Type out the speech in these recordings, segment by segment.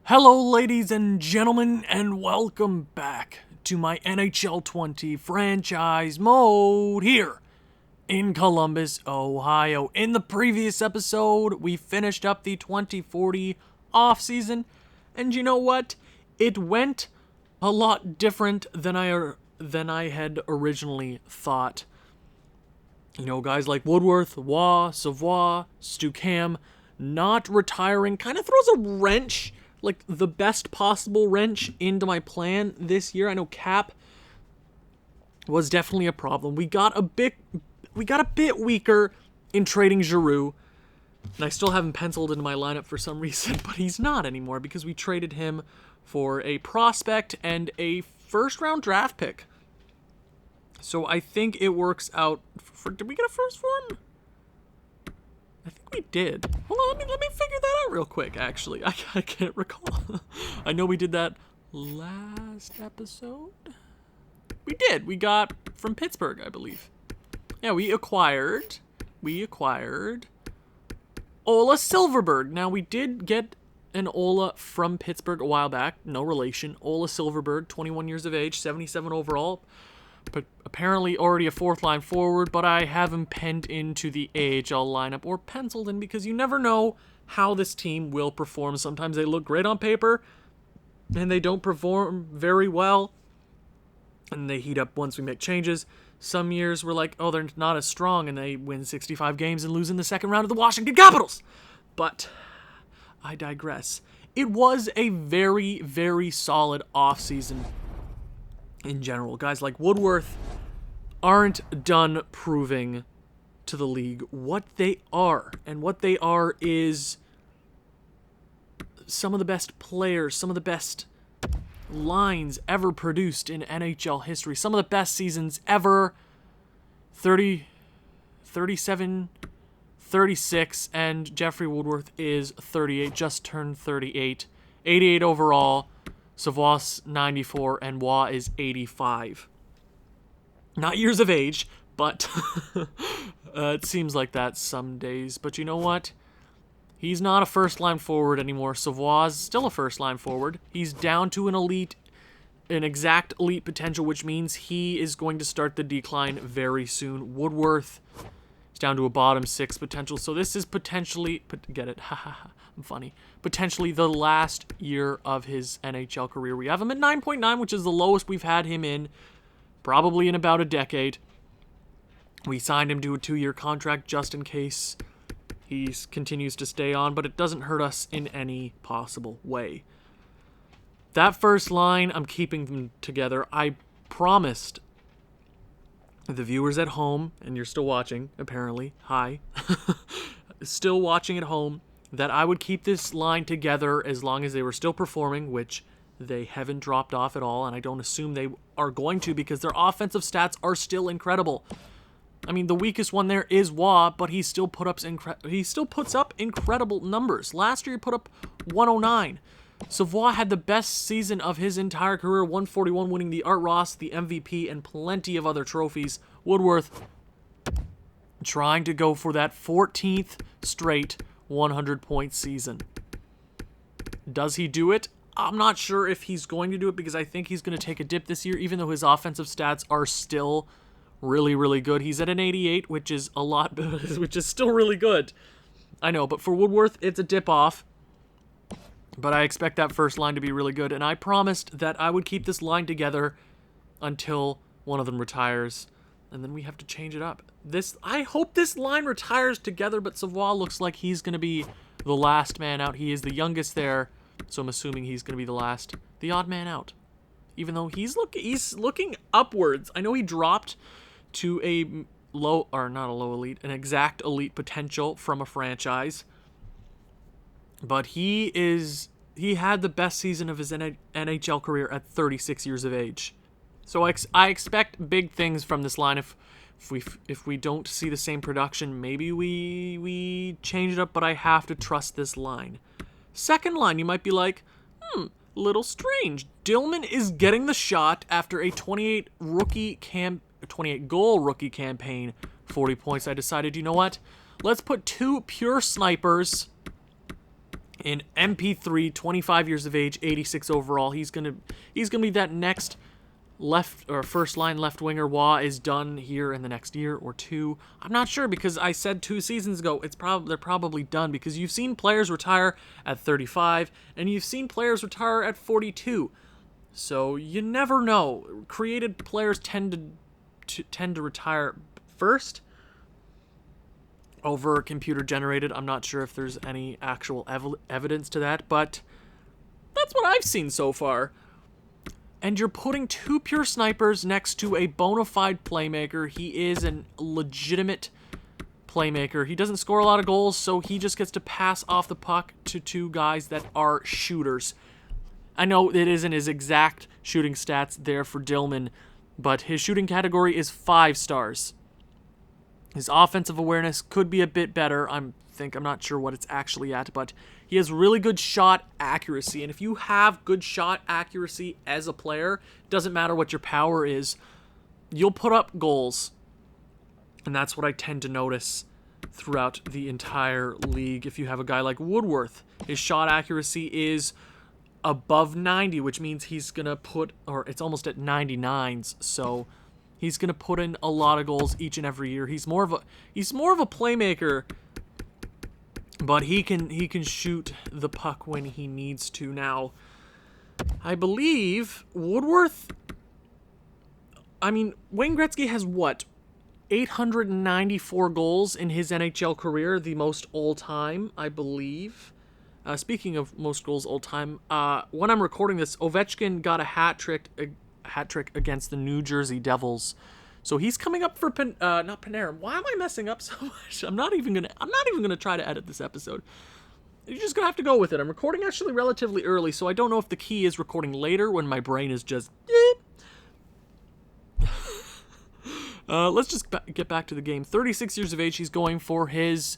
Hello, ladies and gentlemen, and welcome back to my NHL 20 franchise mode here in Columbus, Ohio. In the previous episode, we finished up the 2040 offseason, and you know what? It went a lot different than I had originally thought. You know, guys like Woodworth, Waugh, Savoie, Stucam not retiring kind of throws a wrench, like the best possible wrench, into my plan this year. I know cap was definitely a problem. We got a bit weaker in trading Giroux, and I still haven't penciled into my lineup for some reason, but he's not anymore because we traded him for a prospect and a first-round draft pick. So I think it works out. Did we get a first for him? I think we did. Hold on, let me figure that out real quick, actually. I can't recall. I know we did that last episode. We did. We got from Pittsburgh, I believe. Yeah, we acquired Ola Silverberg. Now, we did get an Ola from Pittsburgh a while back. No relation. Ola Silverberg, 21 years of age, 77 overall. But apparently already a fourth line forward, but I haven't penned into the AHL lineup or penciled in because you never know how this team will perform. Sometimes they look great on paper and they don't perform very well and they heat up once we make changes. Some years we're like, oh, they're not as strong, and they win 65 games and lose in the second round of the Washington Capitals. But I digress. It was a very, very solid offseason in general. Guys like Woodworth aren't done proving to the league what they are. And what they are is some of the best players, some of the best lines ever produced in NHL history. Some of the best seasons ever. 30, 37, 36, and Jeffrey Woodworth is 38, just turned 38. 88 overall. Savoie's 94, and Waugh is 85. Not years of age, but it seems like that some days. But you know what? He's not a first-line forward anymore. Savoie's still a first-line forward. He's down to an exact elite potential, which means he is going to start the decline very soon. Woodworth is down to a bottom six potential. So this is potentially, get it? I'm funny. Potentially the last year of his NHL career. We have him at 9.9, which is the lowest we've had him in probably in about a decade. We signed him to a 2-year contract just in case he continues to stay on, but it doesn't hurt us in any possible way. That first line, I'm keeping them together. I promised the viewers at home, and you're still watching, apparently. Hi. Still watching at home, that I would keep this line together as long as they were still performing, which they haven't dropped off at all, and I don't assume they are going to because their offensive stats are still incredible. I mean, the weakest one there is Waugh, but he still puts up incredible numbers. Last year he put up 109. Savoie had the best season of his entire career, 141, winning the Art Ross, the MVP, and plenty of other trophies. Woodworth trying to go for that 14th straight 100-point season. Does he do it? I'm not sure if he's going to do it because I think he's going to take a dip this year, even though his offensive stats are still really, really good. He's at an 88, which is which is still really good. I know, but for Woodworth, it's a dip off. But I expect that first line to be really good, and I promised that I would keep this line together until one of them retires, and then we have to change it up. I hope this line retires together, but Savoie looks like he's going to be the last man out. He is the youngest there, so I'm assuming he's going to be the odd man out. Even though he's looking upwards. I know he dropped to an exact elite potential from a franchise. But he had the best season of his NHL career at 36 years of age. So I expect big things from this line. If we don't see the same production, maybe we change it up, but I have to trust this line. Second line, you might be like, little strange. Dillman is getting the shot after a 28 goal rookie campaign, 40 points. I decided, you know what? Let's put two pure snipers In MP3, 25 years of age, 86 overall. He's gonna be that next left or first line left winger. Wah is done here in the next year or two. I'm not sure, because I said 2 seasons ago they're probably done, because you've seen players retire at 35 and you've seen players retire at 42. So you never know. Created players tend to retire first over computer generated. I'm not sure if there's any actual evidence to that, but that's what I've seen so far. And you're putting 2 pure snipers next to a bona fide playmaker. He is a legitimate playmaker. He doesn't score a lot of goals, so he just gets to pass off the puck to 2 guys that are shooters. I know it isn't his exact shooting stats there for Dillman, but his shooting category is 5 stars. His offensive awareness could be a bit better. I'm not sure what it's actually at, but he has really good shot accuracy. And if you have good shot accuracy as a player, doesn't matter what your power is, you'll put up goals. And that's what I tend to notice throughout the entire league. If you have a guy like Woodworth, his shot accuracy is above 90, which means he's going to it's almost at 99s, so he's going to put in a lot of goals each and every year. He's more of a playmaker, but he can shoot the puck when he needs to. Now, I believe Woodworth, Wayne Gretzky has 894 goals in his NHL career, the most all-time, I believe. Speaking of most goals all time, when I'm recording this, Ovechkin got a hat trick against the New Jersey Devils, so he's coming up for not Panarin. Why am I messing up so much? I'm not even gonna try to edit this episode. You're just gonna have to go with it. I'm recording actually relatively early, so I don't know if the key is recording later when my brain is just. Let's just get back to the game. 36 years of age. He's going for his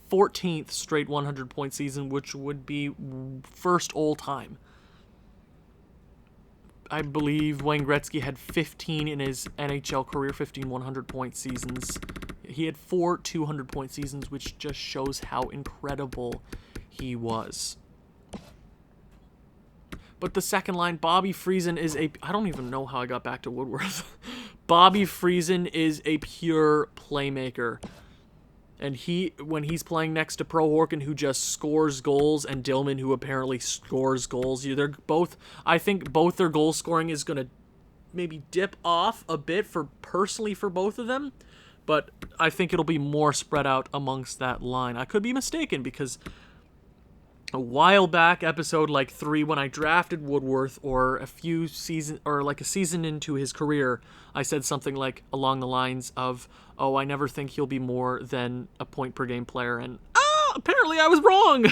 14th straight 100-point season, which would be first all-time. I believe Wayne Gretzky had 15 in his NHL career, 15 100-point seasons. He had 4 200-point seasons, which just shows how incredible he was. But the second line, Bobby Friesen is I don't even know how I got back to Woodworth. Bobby Friesen is a pure playmaker. And when he's playing next to Pro Horkin, who just scores goals, and Dillman, who apparently scores goals, I think both their goal scoring is going to maybe dip off a bit personally for both of them, but I think it'll be more spread out amongst that line. I could be mistaken, because a while back, episode 3, when I drafted Woodworth, or a season into his career, I said something along the lines of, I never think he'll be more than a point per game player, and apparently I was wrong.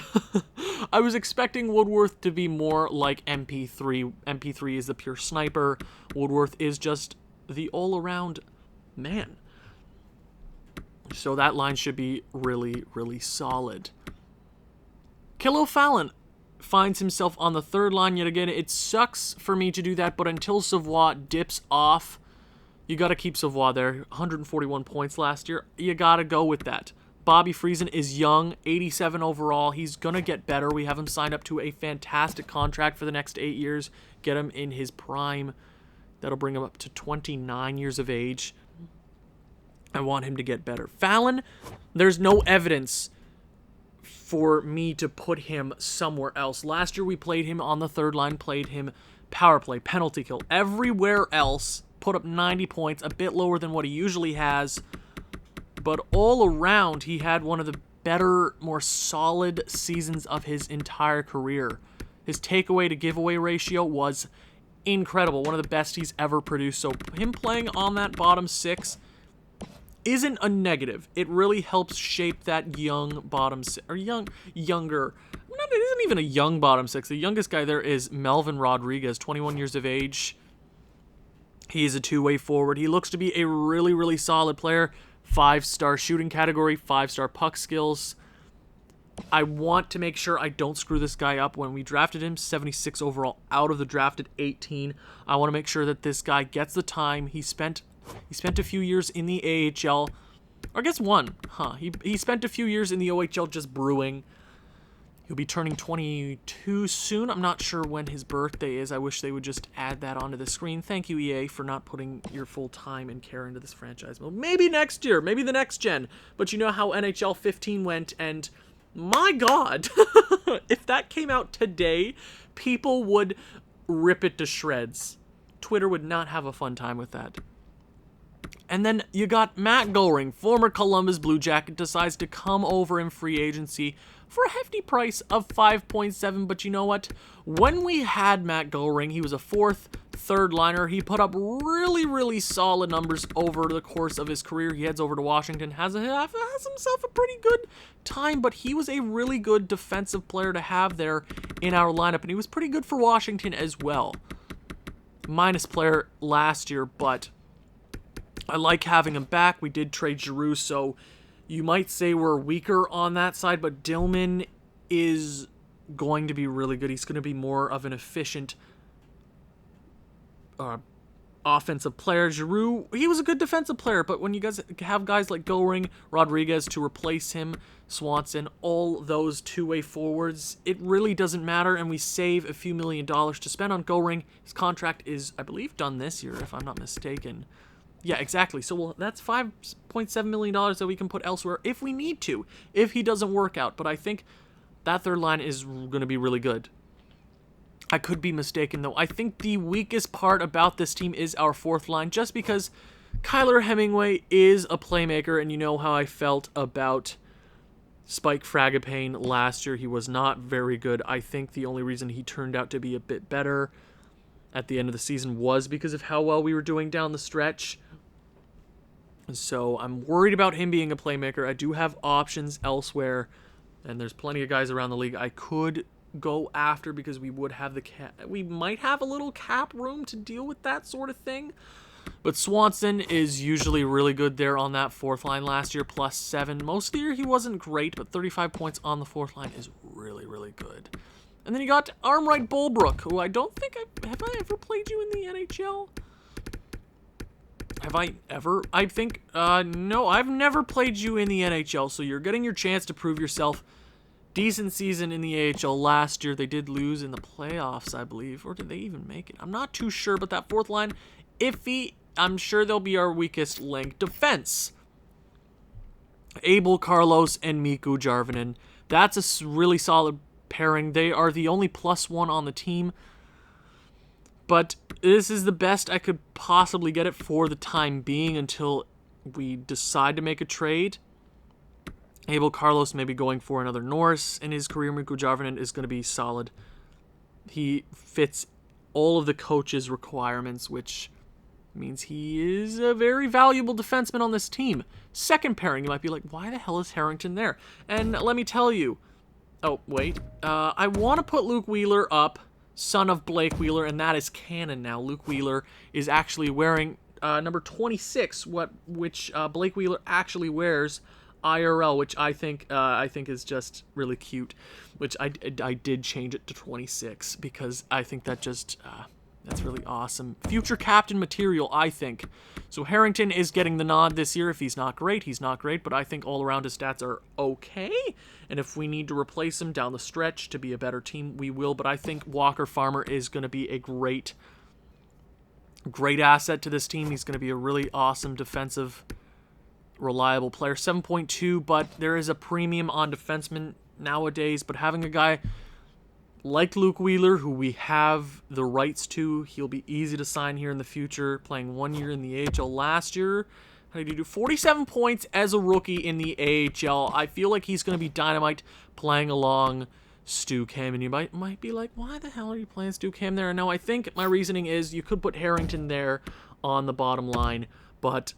I was expecting Woodworth to be more like MP3. MP3 is the pure sniper. Woodworth is just the all-around man. So that line should be really, really solid. Kilo Fallon finds himself on the third line yet again. It sucks for me to do that, but until Savoie dips off, you got to keep Savoie there. 141 points last year. You got to go with that. Bobby Friesen is young, 87 overall. He's going to get better. We have him signed up to a fantastic contract for the next 8 years. Get him in his prime. That'll bring him up to 29 years of age. I want him to get better. Fallon, there's no evidence for me to put him somewhere else. Last year we played him on the third line, played him power play, penalty kill. Everywhere else, put up 90 points, a bit lower than what he usually has. But all around, he had one of the better, more solid seasons of his entire career. His takeaway to giveaway ratio was incredible, one of the best he's ever produced. So him playing on that bottom six isn't a negative. It really helps shape that young bottom six, or younger. It isn't even a young bottom six. The youngest guy there is Melvin Rodriguez, 21 years of age. He is a two-way forward. He looks to be a really, really solid player. 5-star shooting category, 5-star puck skills. I want to make sure I don't screw this guy up. When we drafted him, 76 overall out of the drafted 18. I want to make sure that this guy gets the time. He spent a few years in the AHL, or I guess one. He spent a few years in the OHL just brewing. He'll be turning 22 soon. I'm not sure when his birthday is. I wish they would just add that onto the screen. Thank you, EA, for not putting your full time and care into this franchise. Well, maybe next year, maybe the next gen. But you know how NHL 15 went, and my God, if that came out today, people would rip it to shreds. Twitter would not have a fun time with that. And then you got Matt Goring, former Columbus Blue Jacket, decides to come over in free agency for a hefty price of 5.7. But you know what? When we had Matt Goring, he was a third liner. He put up really, really solid numbers over the course of his career. He heads over to Washington, has himself a pretty good time, but he was a really good defensive player to have there in our lineup, and he was pretty good for Washington as well. Minus player last year, but I like having him back. We did trade Giroux, so you might say we're weaker on that side, but Dillman is going to be really good. He's going to be more of an efficient offensive player. Giroux, he was a good defensive player, but when you guys have guys like Goring, Rodriguez to replace him, Swanson, all those two-way forwards, it really doesn't matter, and we save a few $1 million to spend on Goring. His contract is, I believe, done this year, if I'm not mistaken. Yeah, exactly. So that's $5.7 million that we can put elsewhere if we need to, if he doesn't work out. But I think that third line is going to be really good. I could be mistaken, though. I think the weakest part about this team is our fourth line, just because Kyler Hemingway is a playmaker, and you know how I felt about Spike Fragapane last year. He was not very good. I think the only reason he turned out to be a bit better at the end of the season was because of how well we were doing down the stretch. So I'm worried about him being a playmaker. I do have options elsewhere, and there's plenty of guys around the league I could go after because we would have we might have a little cap room to deal with that sort of thing. But Swanson is usually really good there on that fourth line. Last year, +7. Most of the year he wasn't great, but 35 points on the fourth line is really, really good. And then you got Armright Bulbrook, who I don't think have I ever played you in the NHL? Have I ever? I think, no, I've never played you in the NHL, so you're getting your chance to prove yourself. Decent season in the AHL last year. They did lose in the playoffs, I believe, or did they even make it? I'm not too sure, but that fourth line, iffy. I'm sure they'll be our weakest link. Defense. Abel Carlos and Mikko Jarvinen. That's a really solid pairing. They are the only +1 on the team, but this is the best I could possibly get it for the time being until we decide to make a trade. Abel Carlos may be going for another Norris in his career. Mikko Jarvinen is going to be solid. He fits all of the coach's requirements, which means he is a very valuable defenseman on this team. Second pairing, you might be like, why the hell is Harrington there? And let me tell you, oh, wait. I want to put Luke Wheeler up, son of Blake Wheeler, and that is canon now. Luke Wheeler is actually wearing number 26, which Blake Wheeler actually wears IRL, which I think is just really cute. Which I did change it to 26 because I think that just that's really awesome. Future captain material, I think. So Harrington is getting the nod this year. If he's not great, he's not great, but I think all around his stats are okay. And if we need to replace him down the stretch to be a better team, we will. But I think Walker Farmer is going to be a great asset to this team. He's going to be a really awesome defensive, reliable player. 7.2, but there is a premium on defensemen nowadays. But having a guy like Luke Wheeler, who we have the rights to, he'll be easy to sign here in the future. Playing 1 year in the AHL last year. How did he do? 47 points as a rookie in the AHL. I feel like he's going to be dynamite playing along Stu Kim. And you might be like, why the hell are you playing Stu Kim there? No, I think my reasoning is you could put Harrington there on the bottom line. But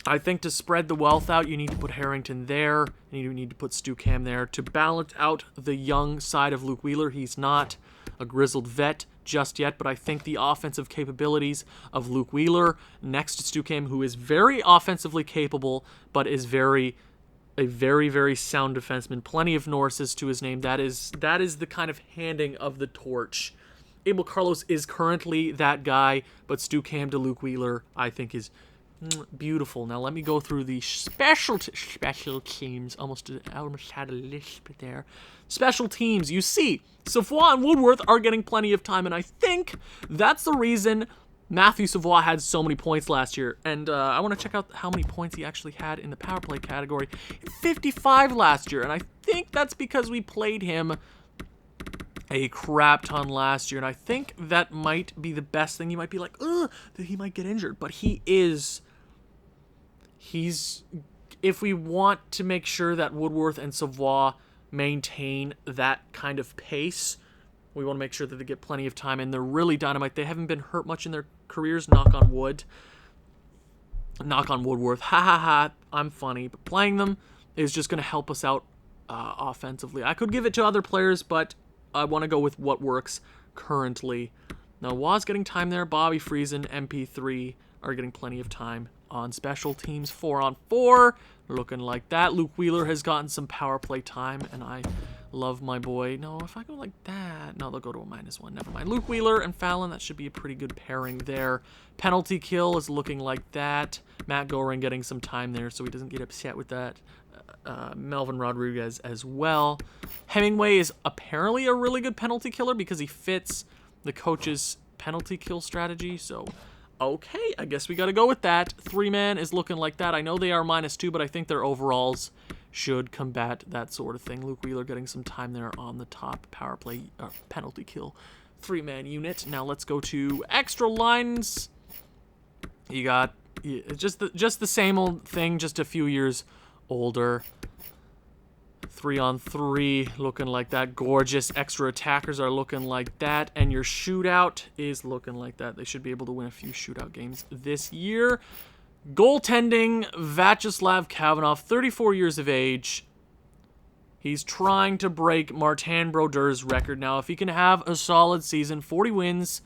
I think to spread the wealth out, you need to put Harrington there, and you need to put Stu Cam there to balance out the young side of Luke Wheeler. He's not a grizzled vet just yet, but I think the offensive capabilities of Luke Wheeler next to Stu Cam, who is very offensively capable, but is a very, very sound defenseman. Plenty of Norrises to his name. That is the kind of handing of the torch. Abel Carlos is currently that guy, but Stu Cam to Luke Wheeler, I think, is Beautiful. Now let me go through the special teams. Almost had a lisp there. Special teams. You see, Savoie and Woodworth are getting plenty of time, and I think that's the reason Matthew Savoie had so many points last year. And I want to check out how many points he actually had in the power play category. 55 last year, and I think that's because we played him a crap ton last year, and I think that might be the best thing. You might be like, ugh, that he might get injured, but he's, if we want to make sure that Woodworth and Savoie maintain that kind of pace, we want to make sure that they get plenty of time, and they're really dynamite. They haven't been hurt much in their careers, knock on wood. Knock on Woodworth. Ha ha ha, I'm funny, but playing them is just going to help us out offensively. I could give it to other players, but I want to go with what works currently. Now, Waz getting time there. Bobby Friesen, MP3 are getting plenty of time on special teams. 4-on-4, looking like that. Luke Wheeler has gotten some power play time, and I love my boy. No, if I go like that, no, they'll go to a -1. Never mind. Luke Wheeler and Fallon, that should be a pretty good pairing there. Penalty kill is looking like that. Matt Goring getting some time there, so he doesn't get upset with that. Melvin Rodriguez as well. Hemingway is apparently a really good penalty killer because he fits the coach's penalty kill strategy. So, okay, I guess we got to go with that. 3-man is looking like that. I know they are -2, but I think their overalls should combat that sort of thing. Luke Wheeler getting some time there on the top power play penalty kill 3-man unit. Now let's go to extra lines. You got just the same old thing, just a few years older. 3-on-3 looking like that. Gorgeous. Extra attackers are looking like that. And your shootout is looking like that. They should be able to win a few shootout games this year. Goaltending, Vyacheslav Kavanov, 34 years of age. He's trying to break Martin Brodeur's record. Now, if he can have a solid season, 40 wins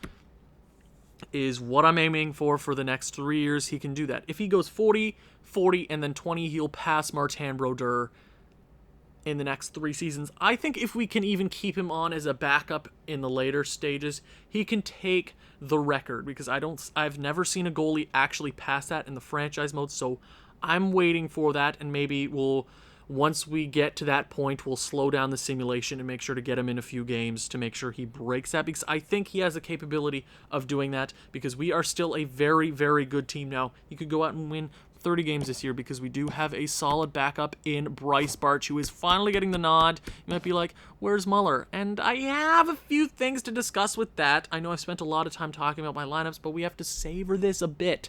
is what I'm aiming for the next 3 years. He can do that. If he goes 40, and then 20, he'll pass Martin Brodeur in the next 3 seasons. I think if we can even keep him on as a backup in the later stages, he can take the record, because I've never seen a goalie actually pass that in the franchise mode, so I'm waiting for that, and maybe once we get to that point, we'll slow down the simulation and make sure to get him in a few games to make sure he breaks that, because I think he has the capability of doing that, because we are still a very, very good team now. You could go out and win 30 games this year because we do have a solid backup in Bryce Barch, who is finally getting the nod. You might be like, where's Muller? And I have a few things to discuss with that. I know I've spent a lot of time talking about my lineups, but we have to savor this a bit.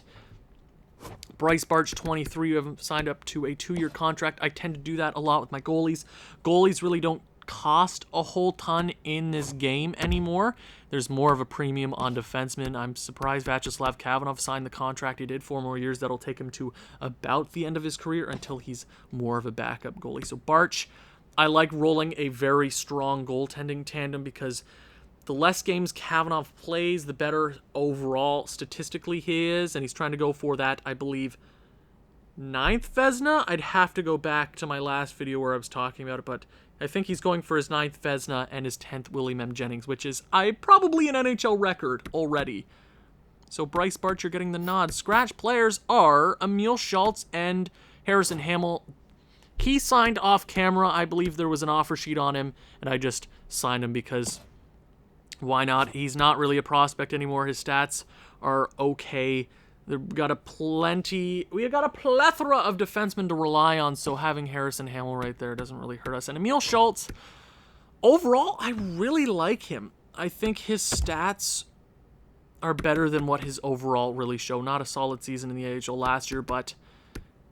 Bryce Barch, 23, you have signed up to a 2-year contract. I tend to do that a lot with my goalies. Goalies really don't cost a whole ton in this game anymore. There's more of a premium on defensemen. I'm surprised Vyacheslav Kavanov signed the contract he did, 4 more years. That'll take him to about the end of his career until he's more of a backup goalie. So Barch, I like rolling a very strong goaltending tandem because the less games Kavanov plays, the better overall statistically he is, and he's trying to go for that, I believe, 9th Vezina. I'd have to go back to my last video where I was talking about it, but I think he's going for his 9th Vezina and his 10th Willie Mem Jennings, which is probably an NHL record already. So Bryce Barch, you're getting the nod. Scratch players are Emil Schultz and Harrison Hamill. He signed off camera. I believe there was an offer sheet on him, and I just signed him because why not? He's not really a prospect anymore. His stats are okay. We got a plethora of defensemen to rely on, so having Harrison Hamill right there doesn't really hurt us. And Emil Schultz, overall, I really like him. I think his stats are better than what his overall really show. Not a solid season in the AHL last year, but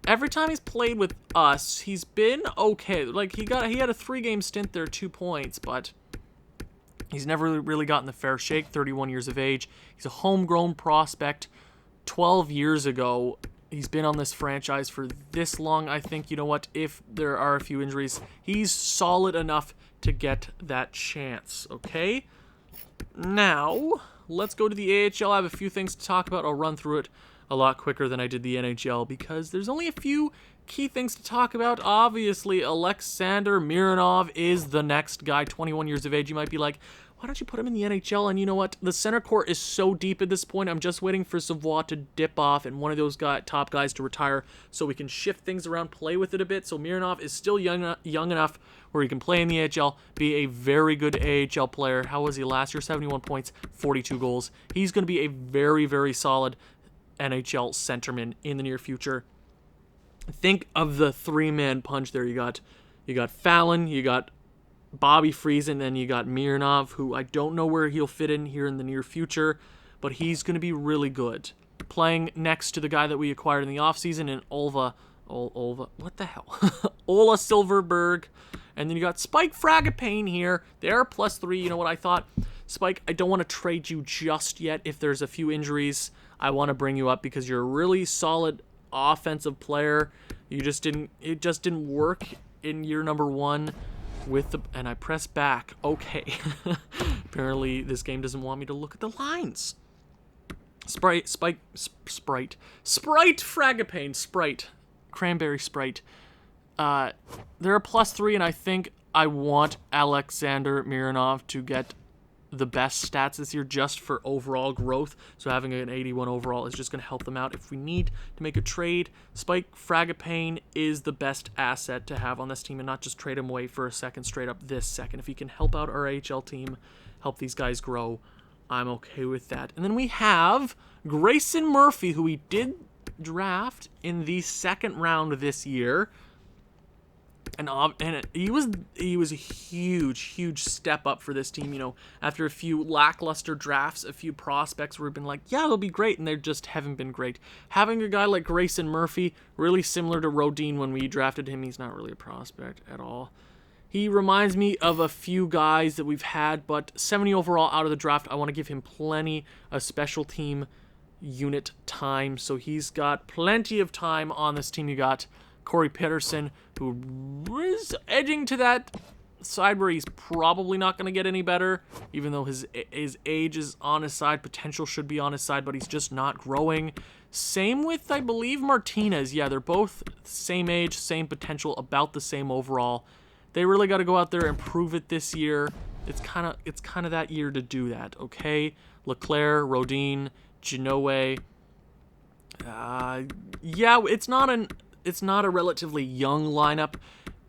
every time he's played with us, he's been okay. Like, he had a 3-game stint there, 2 points, but he's never really gotten the fair shake. 31 years of age. He's a homegrown prospect. 12 years ago, he's been on this franchise for this long. I think, you know what, if there are a few injuries, he's solid enough to get that chance, okay? Now, let's go to the AHL. I have a few things to talk about. I'll run through it a lot quicker than I did the NHL because there's only a few key things to talk about. Obviously, Alexander Mironov is the next guy, 21 years of age. You might be like, Why don't you put him in the NHL? And you know what? The center court is so deep at this point. I'm just waiting for Savoie to dip off and one of those top guys to retire so we can shift things around, play with it a bit. So Mironov is still young enough where he can play in the AHL, be a very good AHL player. How was he last year? 71 points, 42 goals. He's going to be a very, very solid NHL centerman in the near future. Think of the three-man punch there. You got Fallon, you got Bobby Friesen, and then you got Mironov, who I don't know where he'll fit in here in the near future, but he's going to be really good. Playing next to the guy that we acquired in the offseason, and Ola Silverberg. And then you got Spike Fragapane here. They're +3. You know what I thought? Spike, I don't want to trade you just yet. If there's a few injuries, I want to bring you up because you're a really solid offensive player. It just didn't work in year number 1. And I press back. Okay. Apparently this game doesn't want me to look at the lines. Sprite Fragapane, Cranberry Sprite. They're a +3, and I think I want Alexander Mironov to get the best stats this year just for overall growth. So having an 81 overall is just going to help them out. If we need to make a trade, Spike Fragapane is the best asset to have on this team and not just trade him away for a second straight up this second. If he can help out our AHL team, help these guys grow, I'm okay with that. And then we have Grayson Murphy, who we did draft in the second round this year. And he was a huge step up for this team. You know, after a few lackluster drafts, a few prospects where we've been like, yeah, they'll be great, and they just haven't been great. Having a guy like Grayson Murphy, really similar to Rodin when we drafted him, he's not really a prospect at all. He reminds me of a few guys that we've had, but 70 overall out of the draft. I want to give him plenty of special team unit time, so he's got plenty of time on this team. You got Corey Pettersson, who is edging to that side where he's probably not going to get any better, even though his age is on his side, potential should be on his side, but he's just not growing. Same with, I believe, Martinez. Yeah, they're both same age, same potential, about the same overall. They really got to go out there and prove it this year. It's kind of that year to do that, okay? Leclerc, Rodin, Genoa. Yeah, it's not a relatively young lineup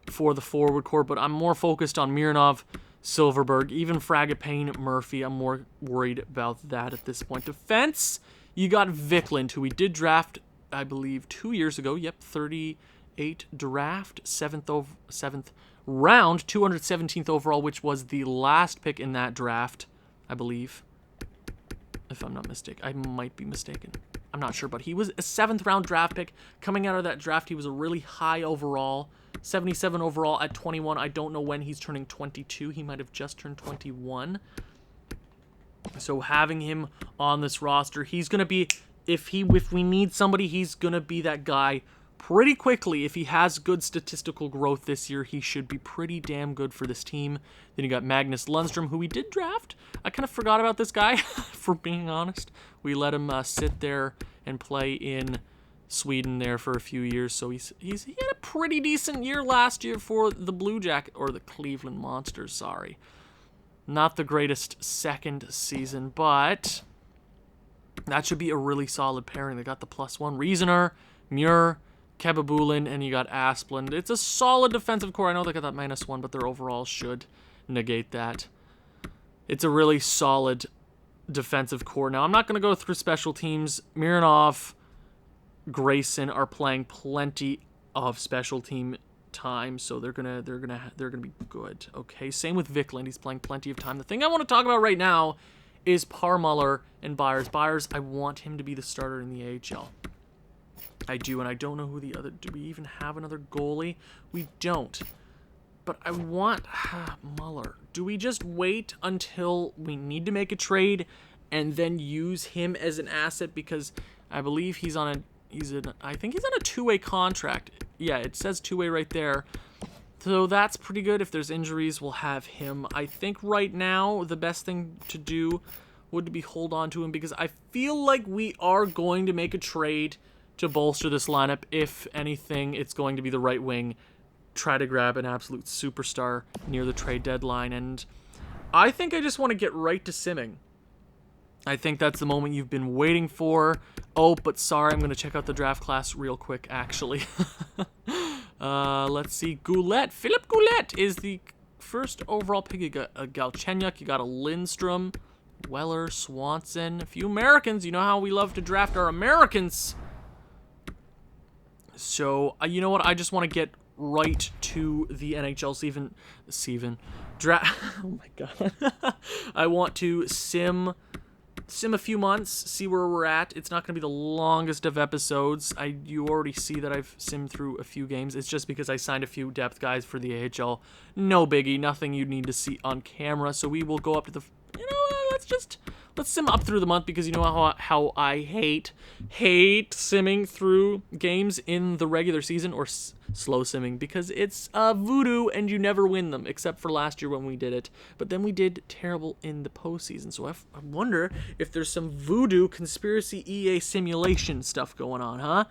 for the forward core, but I'm more focused on Mironov, Silverberg, even Fragapane, Murphy. I'm more worried about that at this point. Defense, you got Vikland, who we did draft, I believe, 2 years ago. Yep, 38 draft, 7th round, 217th overall, which was the last pick in that draft, I believe. If I'm not mistaken. I might be mistaken. I'm not sure, but he was a 7th round draft pick. Coming out of that draft, he was a really high overall. 77 overall at 21. I don't know when he's turning 22. He might have just turned 21. So having him on this roster, he's going to be, if we need somebody, he's going to be that guy pretty quickly. If he has good statistical growth this year, he should be pretty damn good for this team. Then you got Magnus Lundstrom, who we did draft. I kind of forgot about this guy, for being honest. We let him sit there and play in Sweden there for a few years, so he had a pretty decent year last year for the the Cleveland Monsters, sorry. Not the greatest second season, but that should be a really solid pairing. They got the +1 Riesener, Muir, Kebabulin, and you got Asplund. It's a solid defensive core. I know they got that -1, but their overall should negate that. It's a really solid defensive core. Now, I'm not going to go through special teams. Mironov, Grayson are playing plenty of special team time, so they're gonna be good. Okay, same with Vikland. He's playing plenty of time. The thing I want to talk about right now is Parmuller and Byers. Byers, I want him to be the starter in the AHL. I do, and I don't know who the other... Do we even have another goalie? We don't. But I want... Muller. Do we just wait until we need to make a trade and then use him as an asset? Because I believe he's on a... I think he's on a 2-way contract. Yeah, it says 2-way right there. So that's pretty good. If there's injuries, we'll have him. I think right now the best thing to do would be hold on to him, because I feel like we are going to make a trade to bolster this lineup. If anything, it's going to be the right wing. Try to grab an absolute superstar near the trade deadline. And I think I just want to get right to simming. I think that's the moment you've been waiting for. Oh, but sorry, I'm going to check out the draft class real quick, actually. Let's see. Goulet. Philip Goulet is the first overall pick. You got a Galchenyuk, you got a Lindstrom, Weller, Swanson, a few Americans. You know how we love to draft our Americans. So, you know what? I just want to get right to the NHL draft. Oh my god. I want to sim a few months, see where we're at. It's not going to be the longest of episodes. You already see that I've simmed through a few games. It's just because I signed a few depth guys for the AHL. No biggie, nothing you need to see on camera. So we will go up to the, let's sim up through the month, because you know how I hate simming through games in the regular season, or slow simming, because it's voodoo and you never win them, except for last year when we did it. But then we did terrible in the postseason, so I wonder if there's some voodoo conspiracy EA simulation stuff going on, huh?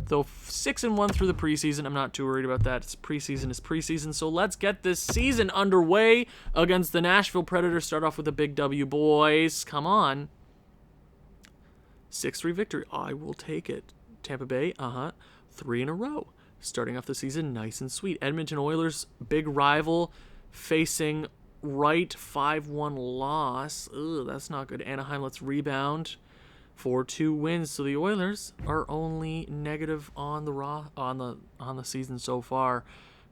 Though 6-1 through the preseason, I'm not too worried about that. It's preseason, so let's get this season underway against the Nashville Predators. Start off with a big W, boys. Come on. 6-3 victory. I will take it. Tampa Bay, 3 in a row. Starting off the season nice and sweet. Edmonton Oilers, big rival, facing right, 5-1 loss. Ugh, that's not good. Anaheim, let's rebound. 4-2 wins, so the Oilers are only negative on the season so far.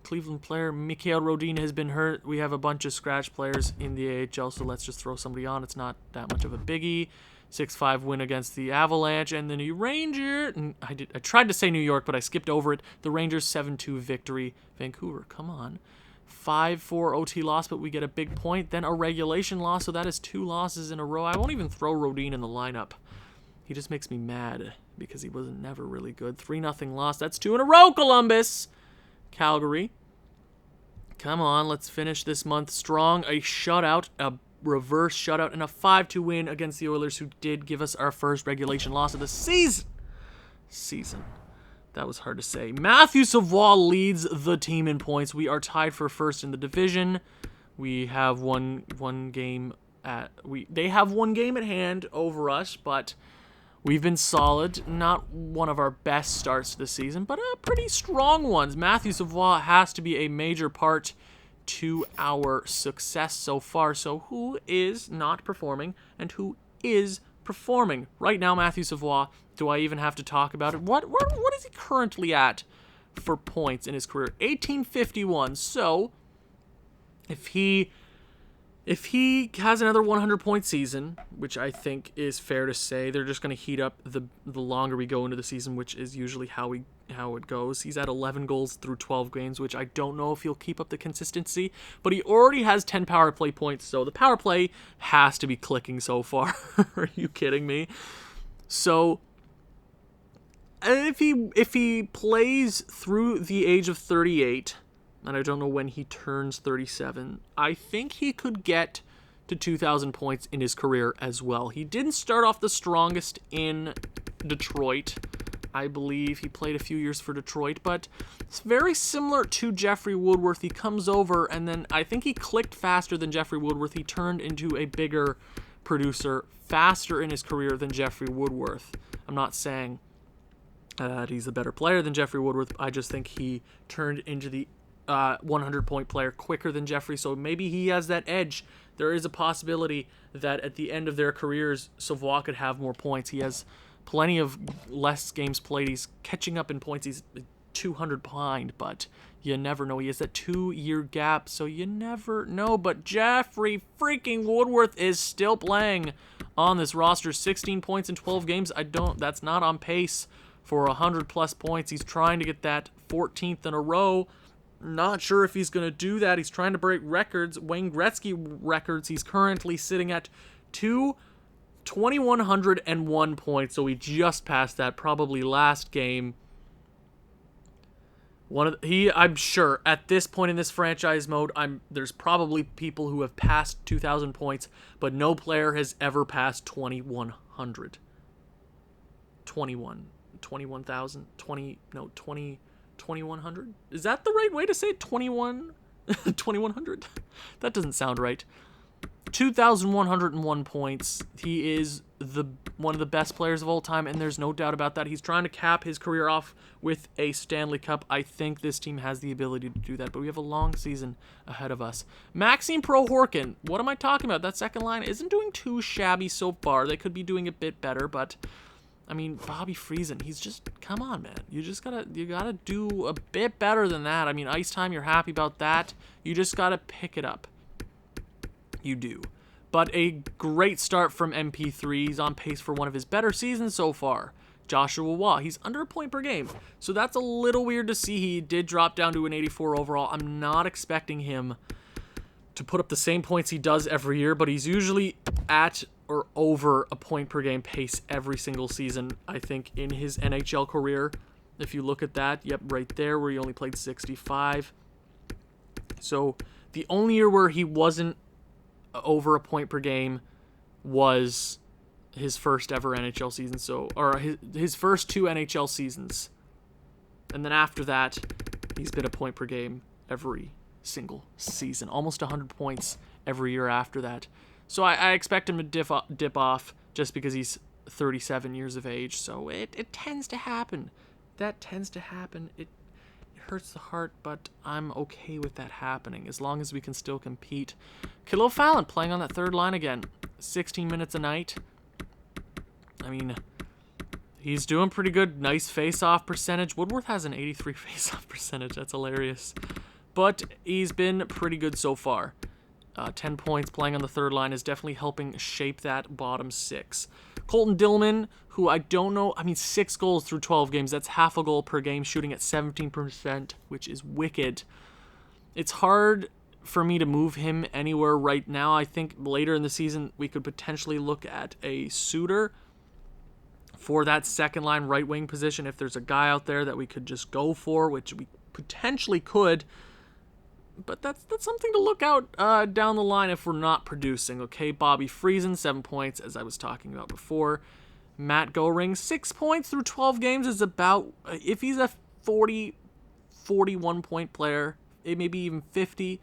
Cleveland player Mikhail Rodin has been hurt. We have a bunch of scratch players in the AHL, so let's just throw somebody on. It's not that much of a biggie. 6-5 win against the Avalanche, and the New Ranger. I tried to say New York, but I skipped over it. The Rangers 7-2 victory. Vancouver, come on. 5-4 OT loss, but we get a big point. Then a regulation loss, so that is 2 losses in a row. I won't even throw Rodin in the lineup. He just makes me mad because he wasn't never really good. 3-0 loss. That's 2 in a row, Columbus. Calgary. Come on, let's finish this month strong. A shutout, a reverse shutout, and a 5-2 win against the Oilers, who did give us our first regulation loss of the season. That was hard to say. Matthew Savoie leads the team in points. We are tied for first in the division. We have one game they have one game at hand over us, but we've been solid. Not one of our best starts to the season, but pretty strong ones. Matthew Savoie has to be a major part to our success so far. So who is not performing and who is performing? Right now, Matthew Savoie, do I even have to talk about it? What is he currently at for points in his career? 1851. So if he has another 100-point season, which I think is fair to say, they're just going to heat up the longer we go into the season, which is usually how it goes. He's at 11 goals through 12 games, which I don't know if he'll keep up the consistency, but he already has 10 power play points, so the power play has to be clicking so far. Are you kidding me? So if he plays through the age of 38, and I don't know when he turns 37, I think he could get to 2,000 points in his career as well. He didn't start off the strongest in Detroit. I believe he played a few years for Detroit, but it's very similar to Jeffrey Woodworth. He comes over, and then I think he clicked faster than Jeffrey Woodworth. He turned into a bigger producer faster in his career than Jeffrey Woodworth. I'm not saying that he's a better player than Jeffrey Woodworth. I just think he turned into the 100-point player quicker than Jeffrey, so maybe he has that edge. There is a possibility that at the end of their careers, Savoie could have more points. He has plenty of less games played. He's catching up in points. He's 200 behind, but you never know. He has that 2-year gap, so you never know. But Jeffrey freaking Woodworth is still playing on this roster. 16 points in 12 games. That's not on pace for 100-plus points. He's trying to get that 14th in a row. Not sure if he's going to do that. He's trying to break records, Wayne Gretzky records. He's currently sitting at 2,101 points, so he just passed that probably last game. I'm sure at this point in this franchise mode, there's probably people who have passed 2,000 points, but no player has ever passed 2,100. 2,100? Is that the right way to say it? 2,100? That doesn't sound right. 2,101 points. He is one of the best players of all time, and there's no doubt about that. He's trying to cap his career off with a Stanley Cup. I think this team has the ability to do that, but we have a long season ahead of us. Maxime Prohorkin, what am I talking about? That second line isn't doing too shabby so far. They could be doing a bit better, but I mean, Bobby Friesen, he's just, come on, man. You gotta do a bit better than that. I mean, ice time, you're happy about that. You just gotta pick it up. You do. But a great start from MP3. He's on pace for one of his better seasons so far. Joshua Waugh, he's under a point per game. So that's a little weird to see. He did drop down to an 84 overall. I'm not expecting him to put up the same points he does every year, but he's usually at or over a point per game pace every single season, I think, in his NHL career. If you look at that, yep, right there where he only played 65. So the only year where he wasn't over a point per game was his first ever NHL season, or his first 2 NHL seasons. And then after that, he's been a point per game every single season, almost 100 points every year after that. So I expect him to dip off just because he's 37 years of age. So it tends to happen. That tends to happen. It hurts the heart, but I'm okay with that happening as long as we can still compete. Kilo Fallon playing on that third line again. 16 minutes a night. I mean, he's doing pretty good. Nice face-off percentage. Woodworth has an 83 face-off percentage. That's hilarious. But he's been pretty good so far. 10 points playing on the third line is definitely helping shape that bottom 6. Colton Dillman, who I don't know, 6 goals through 12 games. That's half a goal per game, shooting at 17%, which is wicked. It's hard for me to move him anywhere right now. I think later in the season, we could potentially look at a suitor for that second line right wing position. If there's a guy out there that we could just go for, which we potentially could. But that's something to look out down the line if we're not producing, okay? Bobby Friesen, 7 points, as I was talking about before. Matt Goring, 6 points through 12 games is about, if he's a 41 point player, maybe even 50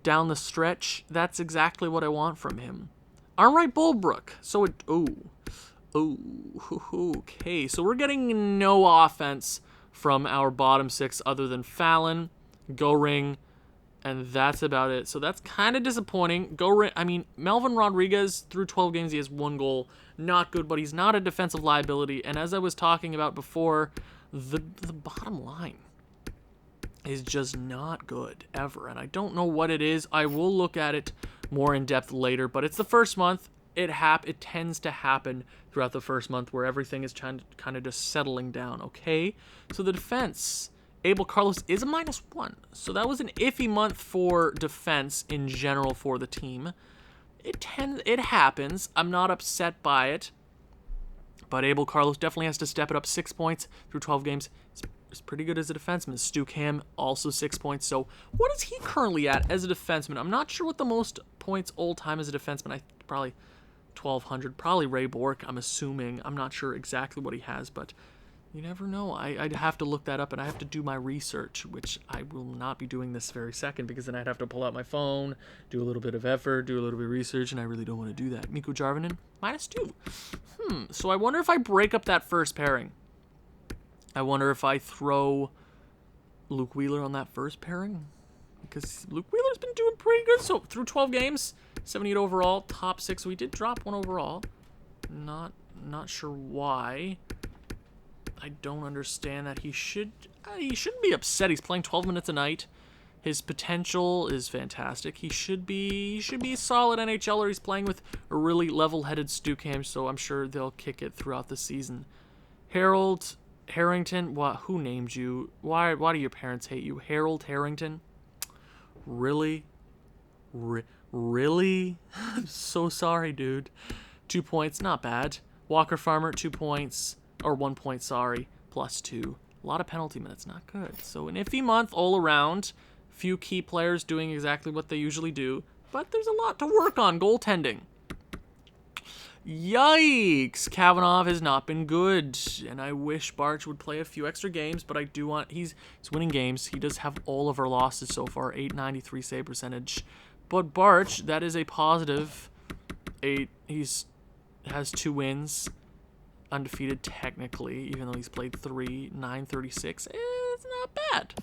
down the stretch, that's exactly what I want from him. Arnright Bulbrook, okay, so we're getting no offense from our bottom 6 other than Fallon, Goring, and that's about it. So that's kind of disappointing. Melvin Rodriguez, through 12 games, he has 1 goal. Not good, but he's not a defensive liability. And as I was talking about before, the bottom line is just not good, ever. And I don't know what it is. I will look at it more in depth later, but it's the first month. It tends to happen throughout the first month where everything is kind of just settling down, okay? So the defense, Abel Carlos is a -1. So that was an iffy month for defense in general for the team. It happens. I'm not upset by it. But Abel Carlos definitely has to step it up. 6 points through 12 games. It's pretty good as a defenseman. Stu Cam, also 6 points. So what is he currently at as a defenseman? I'm not sure what the most points all time as a defenseman. Probably 1,200. Probably Ray Bourque, I'm assuming. I'm not sure exactly what he has, but you never know. I'd have to look that up, and I have to do my research, which I will not be doing this very second, because then I'd have to pull out my phone, do a little bit of effort, do a little bit of research, and I really don't want to do that. Mikko Jarvinen, -2. So I wonder if I break up that first pairing. I wonder if I throw Luke Wheeler on that first pairing, because Luke Wheeler's been doing pretty good. So through 12 games, 78 overall, top 6. We did drop 1 overall. Not sure why. I don't understand that. He shouldn't be upset. He's playing 12 minutes a night. His potential is fantastic. He should be a solid NHLer. He's playing with a really level-headed Stu Cam, so I'm sure they'll kick it throughout the season. Harold Harrington, who named you? Why do your parents hate you? Harold Harrington? Really? Really? I'm so sorry, dude. 2 points, not bad. Walker Farmer, 2 points. Or 1 point, +2. A lot of penalty minutes, not good. So an iffy month all around. Few key players doing exactly what they usually do. But there's a lot to work on. Goaltending. Yikes! Kavanagh has not been good. And I wish Barch would play a few extra games, but I do want... He's winning games. He does have all of our losses so far. .893 save percentage. But Barch, that is a positive 8. Has 2 wins. Undefeated technically, even though he's played 3, 936. It's not bad.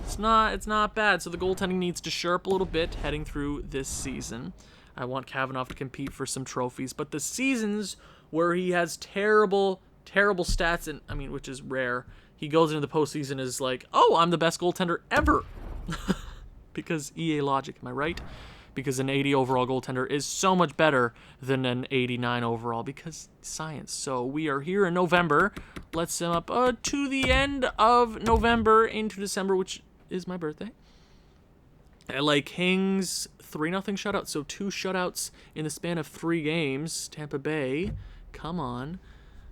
It's not bad. So the goaltending needs to shore up a little bit heading through this season. I want Kavanaugh to compete for some trophies, but the seasons where he has terrible stats, and I mean, which is rare, he goes into the postseason as like, oh, I'm the best goaltender ever. Because EA logic, am I right? Because an 80 overall goaltender is so much better than an 89 overall, because science. So we are here in November. Let's sum up to the end of November into December, which is my birthday. LA Kings 3-0 shutout. So 2 shutouts in the span of 3 games. Tampa Bay, come on.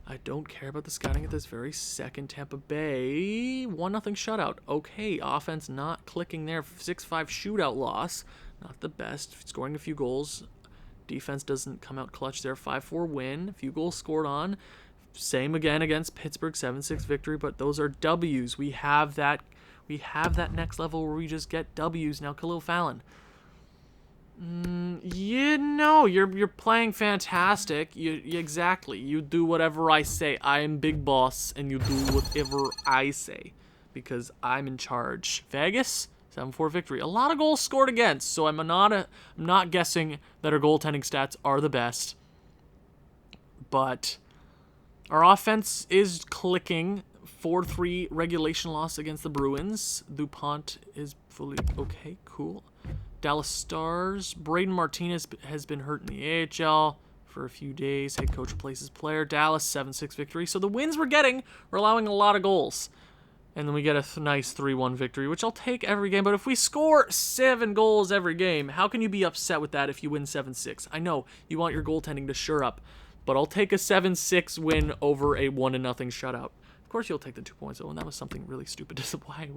I don't care about the scouting at this very second. Tampa Bay 1-0 shutout. Okay, offense not clicking there. 6-5 shootout loss. Not the best. Scoring a few goals. Defense doesn't come out clutch there. 5-4 win. A few goals scored on. Same again against Pittsburgh. 7-6 victory. But those are W's. We have that next level where we just get W's. Now Khalil Fallon. You're playing fantastic. Exactly. You do whatever I say. I am big boss, and you do whatever I say. Because I'm in charge. Vegas? 7-4 victory. A lot of goals scored against, so I'm not guessing that our goaltending stats are the best. But our offense is clicking. 4-3 regulation loss against the Bruins. DuPont is fully okay. Cool. Dallas Stars. Braden Martinez has been hurt in the AHL for a few days. Head coach replaces player. Dallas 7-6 victory. So the wins we're getting, we're allowing a lot of goals. And then we get a nice 3-1 victory, which I'll take every game. But if we score 7 goals every game, how can you be upset with that if you win 7-6? I know you want your goaltending to shore up, but I'll take a 7-6 win over a 1-0 shutout. Of course you'll take the 2 points, though, and that was something really stupid. Why?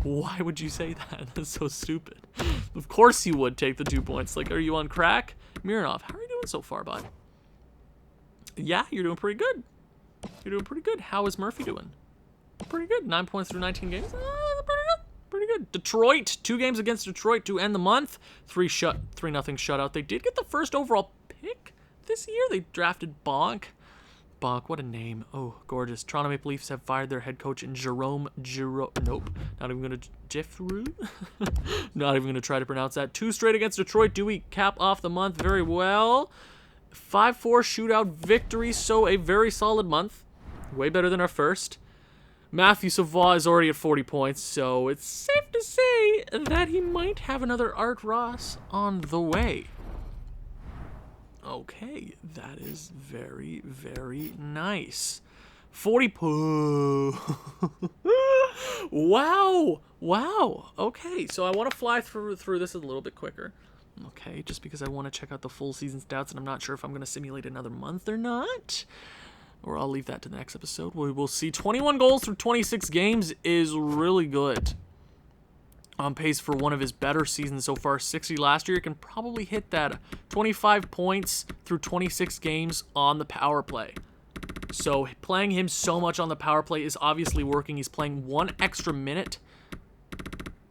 Why would you say that? That's so stupid. Of course you would take the 2 points. Like, are you on crack? Mironov, how are you doing so far, bud? Yeah, you're doing pretty good. You're doing pretty good. How is Murphy doing? Pretty good. 9 points through 19 games. Pretty good. Detroit. 2 games against Detroit to end the month. 3-0 shutout. They did get the first overall pick this year. They drafted Bonk. What a name. Oh, gorgeous. Toronto Maple Leafs have fired their head coach in Jerome. Nope. Not even going to... Jeffrey? Not even going to try to pronounce that. 2 straight against Detroit. Do we cap off the month very well? 5-4 shootout victory. So a very solid month. Way better than our first. Matthew Savoie is already at 40 points, so it's safe to say that he might have another Art Ross on the way. Okay, that is very, very nice. 40 Wow. Okay, so I want to fly through this a little bit quicker. Okay, just because I want to check out the full season stats, and I'm not sure if I'm going to simulate another month or not. Or I'll leave that to the next episode. We will see. 21 goals through 26 games is really good. On pace for one of his better seasons so far. 60 last year. He can probably hit that. 25 points through 26 games on the power play. So playing him so much on the power play is obviously working. He's playing 1 extra minute.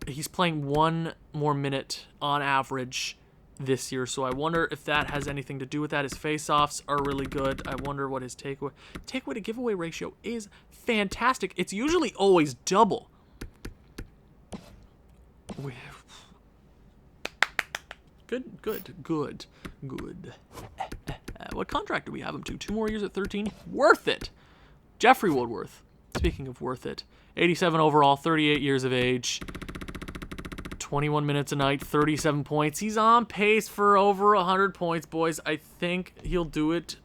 He's playing 1 more minute on average this year, so I wonder if that has anything to do with that. His face-offs are really good. I wonder what his takeaway to giveaway ratio is. Fantastic. It's usually always double. Good. What contract do we have him to? 2 more years at 13. Worth it. Jeffrey Woodworth. Speaking of worth it, 87 overall, 38 years of age. 21 minutes a night, 37 points. He's on pace for over 100 points, boys. I think he'll do it.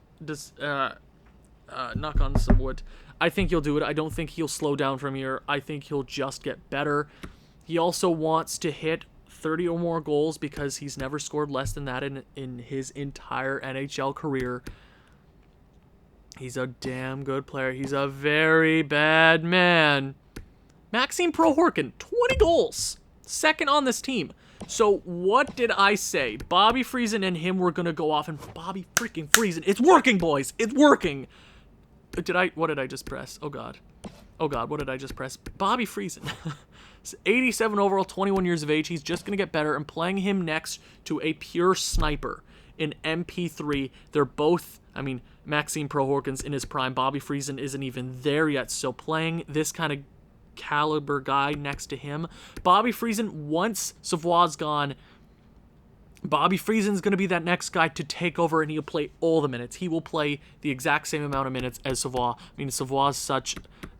Knock on some wood. I think he'll do it. I don't think he'll slow down from here. I think he'll just get better. He also wants to hit 30 or more goals because he's never scored less than that in his entire NHL career. He's a damn good player. He's a very bad man. Maxime Prohorkin, 20 goals. Second on this team. So what did I say? Bobby Friesen and him were going to go off, and Bobby freaking Friesen. It's working, boys. It's working. What did I just press? Oh, God. Oh God, what did I just press? Bobby Friesen. 87 overall, 21 years of age. He's just going to get better. I'm playing him next to a pure sniper in MP3. They're both, I mean, Maxime Prohorken's in his prime. Bobby Friesen isn't even there yet. So playing this kind of caliber guy next to him. Bobby Friesen, once Savoie's gone, Bobby Friesen's going to be that next guy to take over, and he'll play all the minutes. He will play the exact same amount of minutes as Savoie. I mean, Savoie's such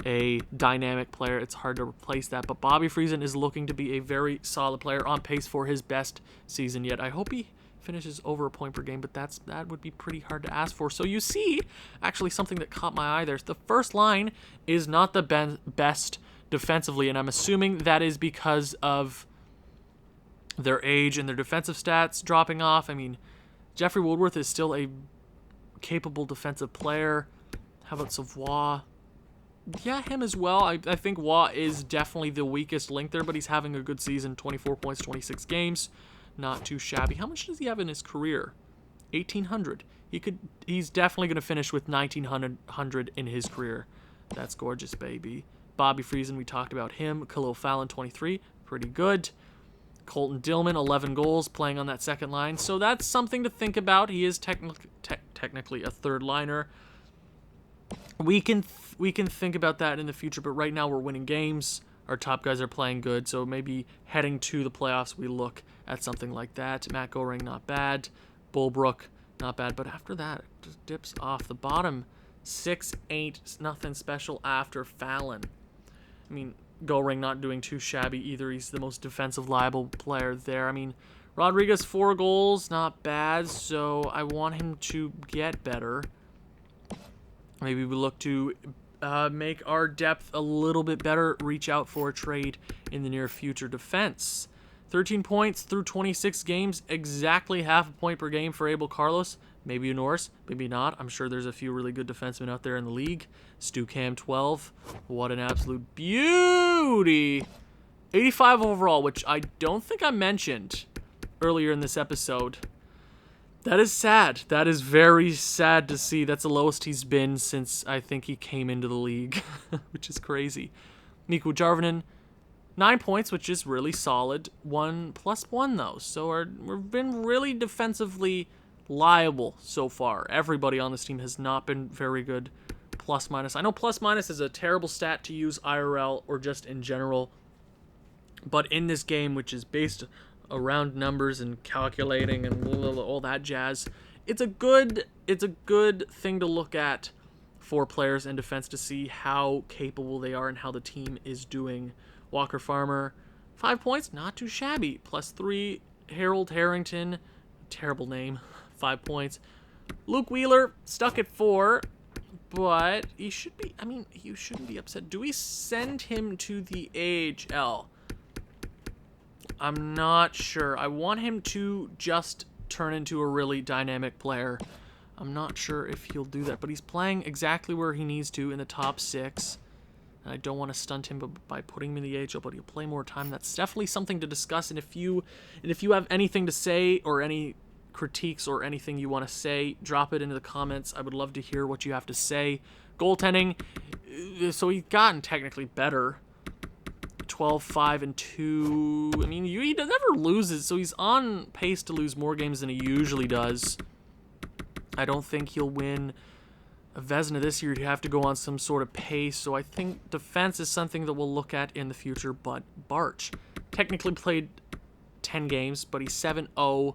a dynamic player, it's hard to replace that. But Bobby Friesen is looking to be a very solid player, on pace for his best season yet. I hope he finishes over a point per game, but that would be pretty hard to ask for. So you see, actually, something that caught my eye there. The first line is not the best defensively, and I'm assuming that is because of their age and their defensive stats dropping off. I mean, Jeffrey Woodworth is still a capable defensive player. How about Savoie? Yeah, him as well. I think Waugh is definitely the weakest link there, but he's having a good season. 24 points, 26 games. Not too shabby. How much does he have in his career? 1,800. He's definitely going to finish with 1,900 in his career. That's gorgeous, baby. Bobby Friesen, we talked about him. Khalil Fallon, 23. Pretty good. Colton Dillman, 11 goals, playing on that second line. So that's something to think about. He is technically a third liner. We can think about that in the future, but right now we're winning games. Our top guys are playing good, so maybe heading to the playoffs, we look at something like that. Matt Goring, not bad. Bullbrook, not bad. But after that, it just dips off. The bottom 6 ain't nothing special after Fallon. I mean, Goring not doing too shabby either. He's the most defensive liable player there. I mean, Rodriguez, 4 goals, not bad. So I want him to get better. Maybe we look to make our depth a little bit better, reach out for a trade in the near future. Defense, 13 points through 26 games, exactly half a point per game for Abel Carlos. Maybe a Norris, maybe not. I'm sure there's a few really good defensemen out there in the league. Stu Cam, 12. What an absolute beauty. 85 overall, which I don't think I mentioned earlier in this episode. That is sad. That is very sad to see. That's the lowest he's been since I think he came into the league, which is crazy. Mikko Jarvinen, 9 points, which is really solid. 1+1, though. So we've been really defensively liable so far. Everybody on this team has not been very good. Plus minus. I know plus minus is a terrible stat to use IRL or just in general. But in this game, which is based around numbers and calculating and all that jazz, it's a good thing to look at for players in defense to see how capable they are and how the team is doing. Walker Farmer, 5 points, not too shabby. +3, Harold Harrington, terrible name, 5 points. Luke Wheeler, stuck at 4, but he should be, I mean, you shouldn't be upset. Do we send him to the AHL? I'm not sure. I want him to just turn into a really dynamic player. I'm not sure if he'll do that, but he's playing exactly where he needs to in the top 6. And I don't want to stunt him by putting him in the AHL, but he'll play more time. That's definitely something to discuss. And if you have anything to say or any critiques or anything you want to say, drop it into the comments. I would love to hear what you have to say. Goaltending, so he's gotten technically better. 12, 5, and 2. I mean, he never loses, so he's on pace to lose more games than he usually does. I don't think he'll win a Vezina this year. He'd have to go on some sort of pace, so I think defense is something that we'll look at in the future. But Barch technically played 10 games, but he's 7-0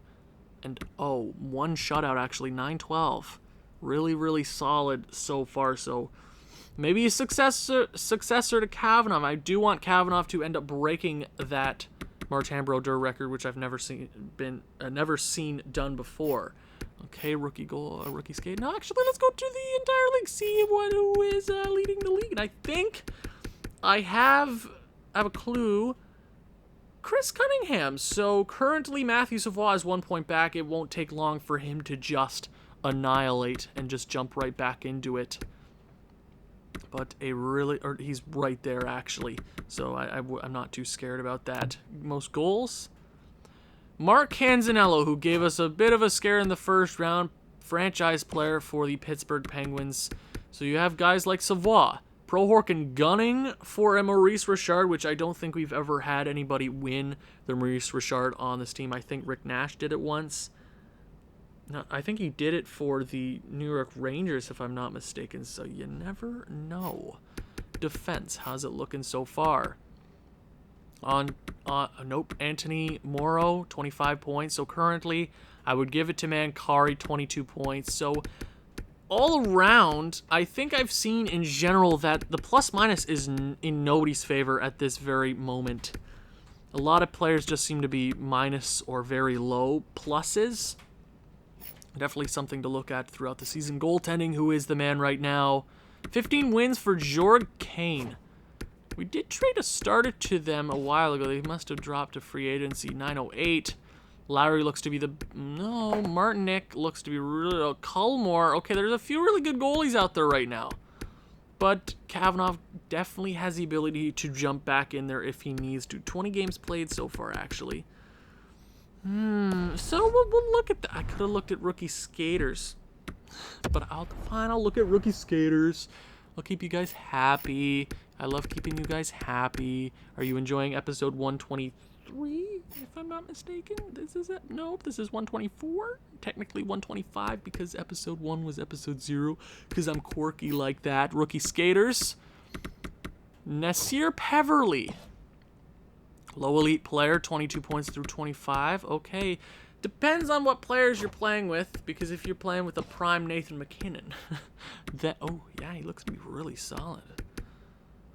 and 0. 1 shutout, actually, 9-12. Really, really solid so far, so maybe a successor to Kavanagh. I do want Kavanagh to end up breaking that Martin Brodeur record, which I've never seen done before. Okay, rookie goal, rookie skate. No, actually, let's go to the entire league, see who is leading the league. And I think I have a clue. Chris Cunningham. So currently Matthew Savoie is 1 point back. It won't take long for him to just annihilate and just jump right back into it. But he's right there actually. So I'm not too scared about that. Most goals. Mark Canzanello, who gave us a bit of a scare in the first round, franchise player for the Pittsburgh Penguins. So you have guys like Savoie Pro-Horkin gunning for a Maurice Richard, which I don't think we've ever had anybody win the Maurice Richard on this team. I think Rick Nash did it once. No, I think he did it for the New York Rangers, if I'm not mistaken, so you never know. Defense, how's it looking so far? Nope, Anthony Morrow, 25 points. So currently, I would give it to Mancari, 22 points. So all around, I think I've seen in general that the plus-minus is in nobody's favor at this very moment. A lot of players just seem to be minus or very low pluses. Definitely something to look at throughout the season. Goaltending, who is the man right now? 15 wins for Jorg Kane. We did trade a starter to them a while ago. They must have dropped to free agency. 908. Lowry looks to be the... No, Martinick looks to be really... Culmore. Okay, there's a few really good goalies out there right now. But Kavanaugh definitely has the ability to jump back in there if he needs to. 20 games played so far, actually. So we'll look at that. I could have looked at rookie skaters. But I'll look at rookie skaters. I'll keep you guys happy. I love keeping you guys happy. Are you enjoying episode 123, if I'm not mistaken? This is it? Nope, this is 124. Technically 125 because episode 1 was episode 0. Because I'm quirky like that. Rookie skaters. Nasir Peverly. Low elite player, 22 points through 25. Okay. Depends on what players you're playing with, because if you're playing with a prime Nathan McKinnon, oh yeah, he looks to be really solid.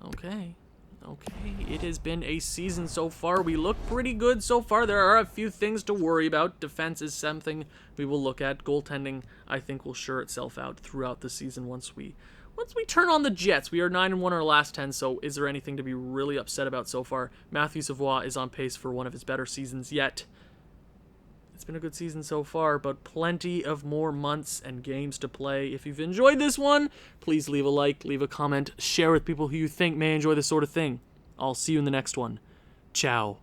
Okay, it has been a season so far. We look pretty good so far. There are a few things to worry about. Defense is something we will look at. Goaltending, I think, will sure itself out throughout the season once we turn on the Jets. We are 9-1 our last 10, so is there anything to be really upset about so far? Matthew Savoie is on pace for one of his better seasons yet. It's been a good season so far, but plenty of more months and games to play. If you've enjoyed this one, please leave a like, leave a comment, share with people who you think may enjoy this sort of thing. I'll see you in the next one. Ciao.